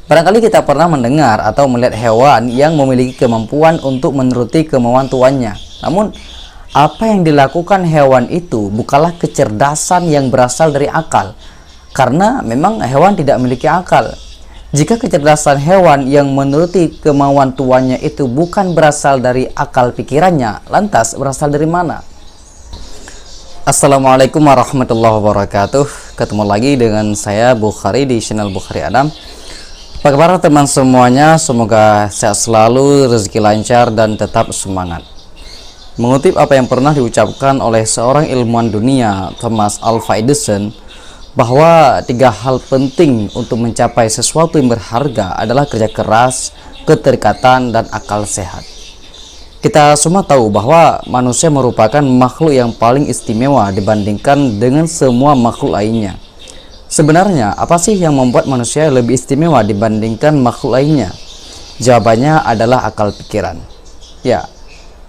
Barangkali kita pernah mendengar atau melihat hewan yang memiliki kemampuan untuk menuruti kemauan tuannya. Namun, apa yang dilakukan hewan itu bukanlah kecerdasan yang berasal dari akal, karena memang hewan tidak memiliki akal. Jika kecerdasan hewan yang menuruti kemauan tuannya itu bukan berasal dari akal pikirannya, lantas berasal dari mana? Assalamualaikum warahmatullahi wabarakatuh. Ketemu lagi dengan saya Bukhari di channel Bukhari Adam. Apa kabar teman semuanya? Semoga sehat selalu, rezeki lancar, dan tetap semangat. Mengutip apa yang pernah diucapkan oleh seorang ilmuwan dunia, Thomas Alva Edison, bahwa 3 hal penting untuk mencapai sesuatu yang berharga adalah kerja keras, keterikatan, dan akal sehat. Kita semua tahu bahwa manusia merupakan makhluk yang paling istimewa dibandingkan dengan semua makhluk lainnya. Sebenarnya, apa sih yang membuat manusia lebih istimewa dibandingkan makhluk lainnya? Jawabannya adalah akal pikiran. Ya,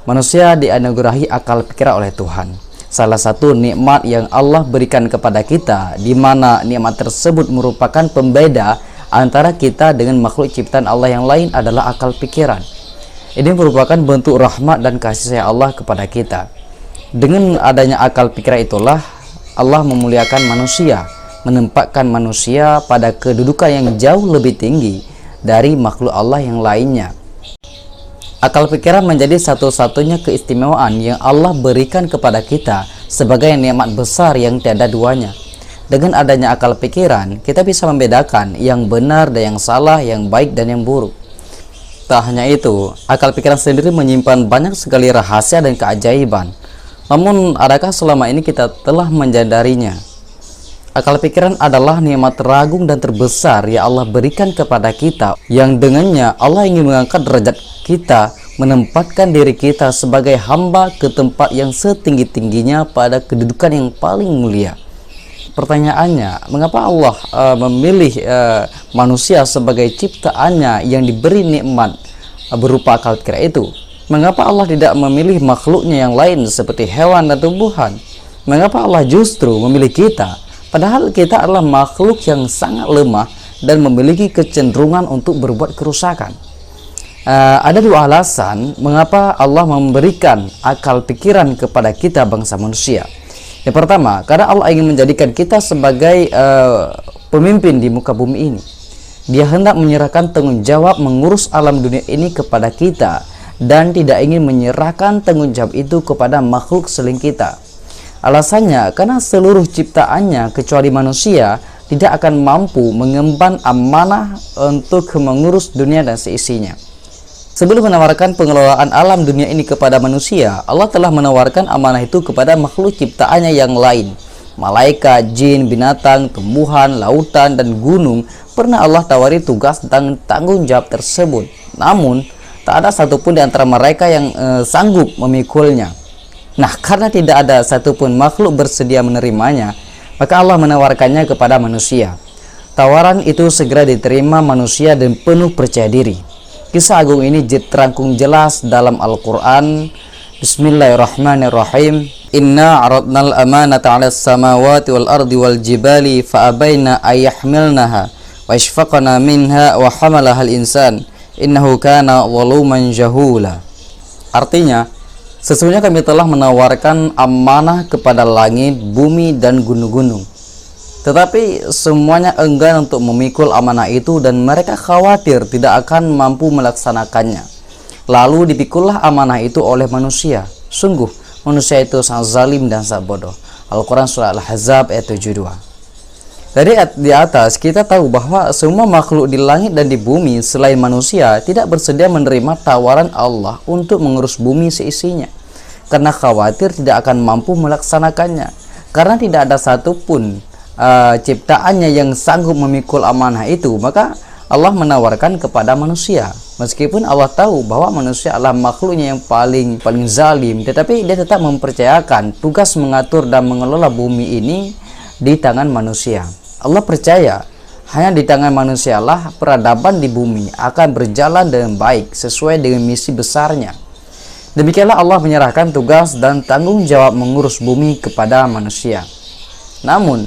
manusia dianugerahi akal pikiran oleh Tuhan. Salah satu nikmat yang Allah berikan kepada kita, di mana nikmat tersebut merupakan pembeda antara kita dengan makhluk ciptaan Allah yang lain adalah akal pikiran. Ini merupakan bentuk rahmat dan kasih sayang Allah kepada kita. Dengan adanya akal pikiran itulah Allah memuliakan manusia, menempatkan manusia pada kedudukan yang jauh lebih tinggi dari makhluk Allah yang lainnya. Akal pikiran menjadi satu-satunya keistimewaan yang Allah berikan kepada kita sebagai nikmat besar yang tiada duanya. Dengan adanya akal pikiran, kita bisa membedakan yang benar dan yang salah, yang baik dan yang buruk. Tak hanya itu, akal pikiran sendiri menyimpan banyak sekali rahasia dan keajaiban. Namun, adakah selama ini kita telah menyadarinya? Akal pikiran adalah nikmat teragung dan terbesar yang Allah berikan kepada kita, yang dengannya Allah ingin mengangkat derajat kita, menempatkan diri kita sebagai hamba ke tempat yang setinggi-tingginya pada kedudukan yang paling mulia. Pertanyaannya, mengapa Allah memilih manusia sebagai ciptaannya yang diberi nikmat berupa akal pikiran itu? Mengapa Allah tidak memilih makhluknya yang lain seperti hewan dan tumbuhan? Mengapa Allah justru memilih kita? Padahal kita adalah makhluk yang sangat lemah dan memiliki kecenderungan untuk berbuat kerusakan. Ada 2 alasan mengapa Allah memberikan akal pikiran kepada kita bangsa manusia. Yang pertama, karena Allah ingin menjadikan kita sebagai pemimpin di muka bumi ini. Dia hendak menyerahkan tanggung jawab mengurus alam dunia ini kepada kita dan tidak ingin menyerahkan tanggung jawab itu kepada makhluk selain kita. Alasannya karena seluruh ciptaannya kecuali manusia tidak akan mampu mengemban amanah untuk mengurus dunia dan seisinya. Sebelum menawarkan pengelolaan alam dunia ini kepada manusia, Allah telah menawarkan amanah itu kepada makhluk ciptaannya yang lain. Malaikat, jin, binatang, tumbuhan, lautan, dan gunung pernah Allah tawari tugas tentang tanggung jawab tersebut. Namun, tak ada satupun di antara mereka yang sanggup memikulnya. Nah, karena tidak ada satupun makhluk bersedia menerimanya, maka Allah menawarkannya kepada manusia. Tawaran itu segera diterima manusia dan penuh percaya diri. Kisah agung ini terangkum jelas dalam Al-Quran. Bismillahirrahmanirrahim. Inna aradnal amanata 'alas samawati wal ardi wal jibali fa'abaina ayyahmilnaha wa ishfaqna minha wa hamalaha al-insan innahu kana zaluman jahula. Artinya, sesungguhnya kami telah menawarkan amanah kepada langit, bumi, dan gunung-gunung. Tetapi semuanya enggan untuk memikul amanah itu dan mereka khawatir tidak akan mampu melaksanakannya. Lalu dipikullah amanah itu oleh manusia. Sungguh, manusia itu sangat zalim dan sangat bodoh. Al-Quran Surah Al-Ahzab ayat 72. Dari di atas kita tahu bahwa semua makhluk di langit dan di bumi selain manusia tidak bersedia menerima tawaran Allah untuk mengurus bumi seisinya, karena khawatir tidak akan mampu melaksanakannya. Karena tidak ada satupun ciptaannya yang sanggup memikul amanah itu, maka Allah menawarkan kepada manusia. Meskipun Allah tahu bahwa manusia adalah makhluknya yang paling zalim, tetapi dia tetap mempercayakan tugas mengatur dan mengelola bumi ini di tangan manusia. Allah percaya hanya di tangan manusialah peradaban di bumi akan berjalan dengan baik sesuai dengan misi besarnya. Demikianlah Allah menyerahkan tugas dan tanggung jawab mengurus bumi kepada manusia. Namun,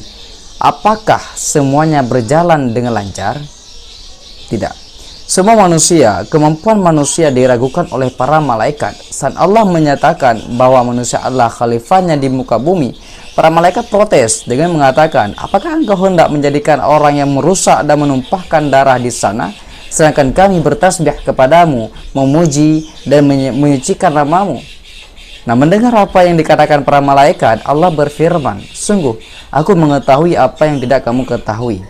apakah semuanya berjalan dengan lancar? Tidak. Semua manusia, kemampuan manusia diragukan oleh para malaikat. Saat Allah menyatakan bahwa manusia adalah khalifahnya di muka bumi, para malaikat protes dengan mengatakan, apakah engkau hendak menjadikan orang yang merusak dan menumpahkan darah di sana, sedangkan kami bertasbih kepadamu, memuji dan menyucikan namamu? Nah, mendengar apa yang dikatakan para malaikat, Allah berfirman, sungguh, aku mengetahui apa yang tidak kamu ketahui.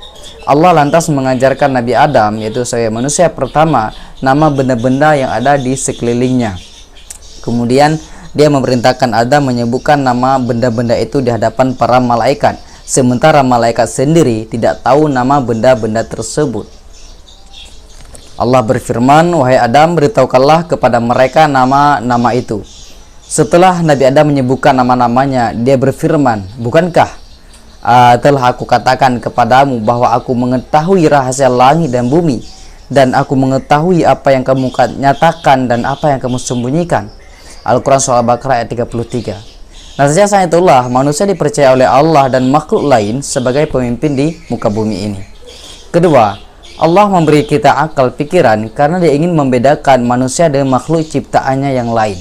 Allah lantas mengajarkan Nabi Adam, yaitu sebagai manusia pertama, nama benda-benda yang ada di sekelilingnya. Kemudian dia memerintahkan Adam menyebutkan nama benda-benda itu di hadapan para malaikat, sementara malaikat sendiri tidak tahu nama benda-benda tersebut. Allah berfirman, wahai Adam, beritahukanlah kepada mereka nama-nama itu. Setelah Nabi Adam menyebutkan nama-namanya, dia berfirman, bukankah telah aku katakan kepadamu bahwa aku mengetahui rahasia langit dan bumi, dan aku mengetahui apa yang kamu nyatakan dan apa yang kamu sembunyikan. Al-Quran Surah Al-Baqarah ayat 33. Nah, sejak saat itulah manusia dipercaya oleh Allah dan makhluk lain sebagai pemimpin di muka bumi ini. Kedua, Allah memberi kita akal pikiran karena dia ingin membedakan manusia dengan makhluk ciptaannya yang lain.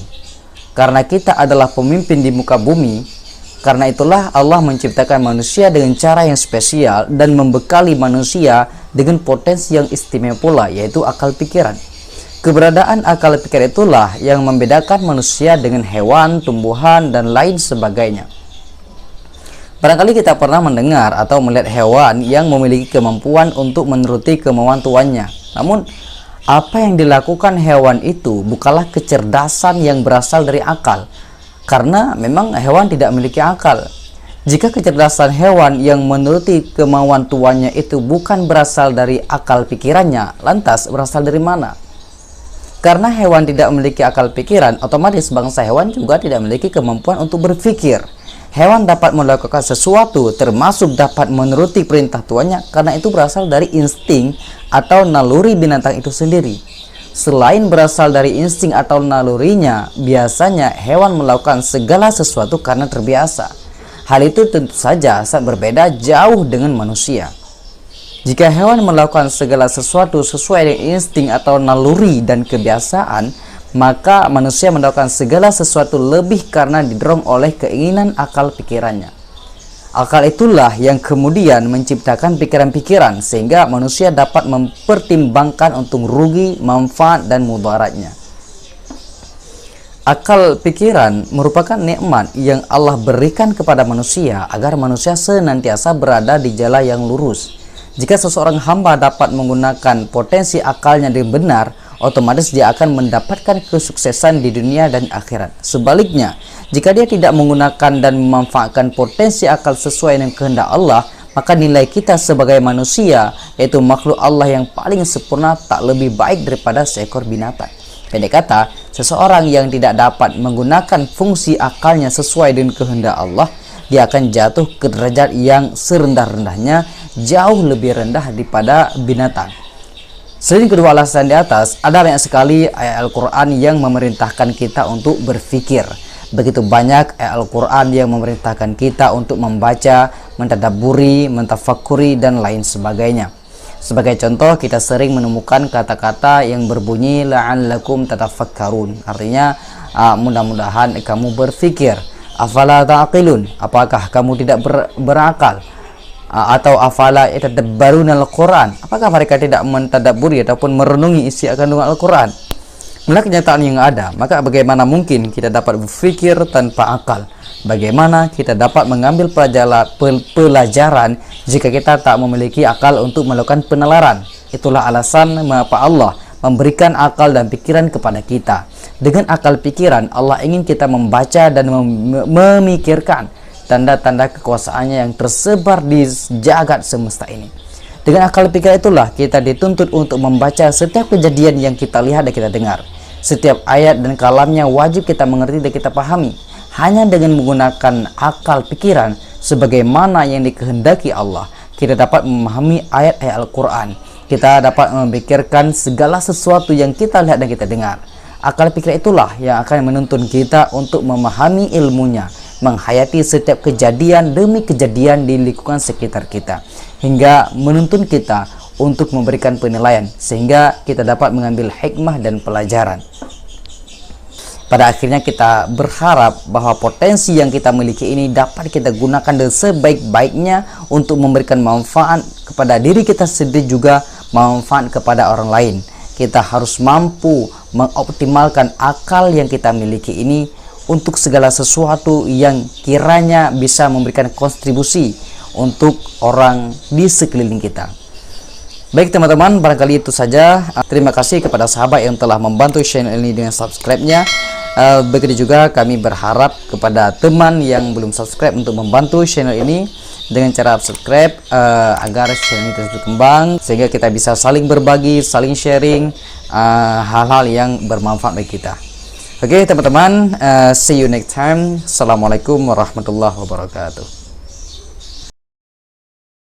Karena kita adalah pemimpin di muka bumi, karena itulah Allah menciptakan manusia dengan cara yang spesial dan membekali manusia dengan potensi yang istimewa pula, yaitu akal pikiran. Keberadaan akal pikiran itulah yang membedakan manusia dengan hewan, tumbuhan, dan lain sebagainya. Barangkali kita pernah mendengar atau melihat hewan yang memiliki kemampuan untuk menuruti kemauan tuannya. Namun, apa yang dilakukan hewan itu bukanlah kecerdasan yang berasal dari akal, karena memang hewan tidak memiliki akal. Jika kecerdasan hewan yang menuruti kemauan tuannya itu bukan berasal dari akal pikirannya, lantas berasal dari mana? Karena hewan tidak memiliki akal pikiran, otomatis bangsa hewan juga tidak memiliki kemampuan untuk berpikir. Hewan dapat melakukan sesuatu, termasuk dapat menuruti perintah tuannya, karena itu berasal dari insting atau naluri binatang itu sendiri. Selain berasal dari insting atau nalurinya, biasanya hewan melakukan segala sesuatu karena terbiasa. Hal itu tentu saja sangat berbeda jauh dengan manusia. Jika hewan melakukan segala sesuatu sesuai dengan insting atau naluri dan kebiasaan, maka manusia melakukan segala sesuatu lebih karena didorong oleh keinginan akal pikirannya. Akal itulah yang kemudian menciptakan pikiran-pikiran sehingga manusia dapat mempertimbangkan untung rugi, manfaat, dan mudaratnya. Akal pikiran merupakan nikmat yang Allah berikan kepada manusia agar manusia senantiasa berada di jalan yang lurus. Jika seseorang hamba dapat menggunakan potensi akalnya dengan benar, otomatis dia akan mendapatkan kesuksesan di dunia dan akhirat. Sebaliknya, jika dia tidak menggunakan dan memanfaatkan potensi akal sesuai dengan kehendak Allah, maka nilai kita sebagai manusia, yaitu makhluk Allah yang paling sempurna, tak lebih baik daripada seekor binatang. Pendek kata, seseorang yang tidak dapat menggunakan fungsi akalnya sesuai dengan kehendak Allah, dia akan jatuh ke derajat yang serendah-rendahnya, jauh lebih rendah daripada binatang. Selain kedua alasan di atas, ada banyak sekali ayat Al-Quran yang memerintahkan kita untuk berpikir. Begitu banyak ayat Al-Quran yang memerintahkan kita untuk membaca, mentadabburi, mentafakuri, dan lain sebagainya. Sebagai contoh, kita sering menemukan kata-kata yang berbunyi la'allakum tatafakkarun. Artinya, mudah-mudahan kamu berpikir. Afala ta'qilun, apakah kamu tidak berakal? Atau afala yatadabbaruna al-Quran, apakah mereka tidak mentadabburi ataupun merenungi isi kandungan Al-Quran? Melihat kenyataan yang ada, maka bagaimana mungkin kita dapat berpikir tanpa akal? Bagaimana kita dapat mengambil pelajaran jika kita tak memiliki akal untuk melakukan penalaran? Itulah alasan mengapa Allah memberikan akal dan pikiran kepada kita. Dengan akal pikiran, Allah ingin kita membaca dan memikirkan tanda-tanda kekuasaannya yang tersebar di jagat semesta ini. Dengan akal pikiran itulah kita dituntut untuk membaca setiap kejadian yang kita lihat dan kita dengar. Setiap ayat dan kalamnya wajib kita mengerti dan kita pahami. Hanya dengan menggunakan akal pikiran sebagaimana yang dikehendaki Allah, kita dapat memahami ayat-ayat Al-Quran. Kita dapat memikirkan segala sesuatu yang kita lihat dan kita dengar. Akal pikiran itulah yang akan menuntun kita untuk memahami ilmunya, menghayati setiap kejadian demi kejadian di lingkungan sekitar kita, hingga menuntun kita untuk memberikan penilaian, sehingga kita dapat mengambil hikmah dan pelajaran. Pada akhirnya kita berharap bahwa potensi yang kita miliki ini dapat kita gunakan dengan sebaik-baiknya untuk memberikan manfaat kepada diri kita sendiri, juga manfaat kepada orang lain. Kita harus mampu mengoptimalkan akal yang kita miliki ini untuk segala sesuatu yang kiranya bisa memberikan kontribusi untuk orang di sekeliling kita. Baik teman-teman, barangkali itu saja. Terima kasih kepada sahabat yang telah membantu channel ini dengan subscribe-nya. Begitu juga kami berharap kepada teman yang belum subscribe untuk membantu channel ini dengan cara subscribe agar channel ini terus berkembang, sehingga kita bisa saling berbagi, saling sharing hal-hal yang bermanfaat bagi kita. Oke teman-teman, see you next time. Assalamualaikum warahmatullahi wabarakatuh.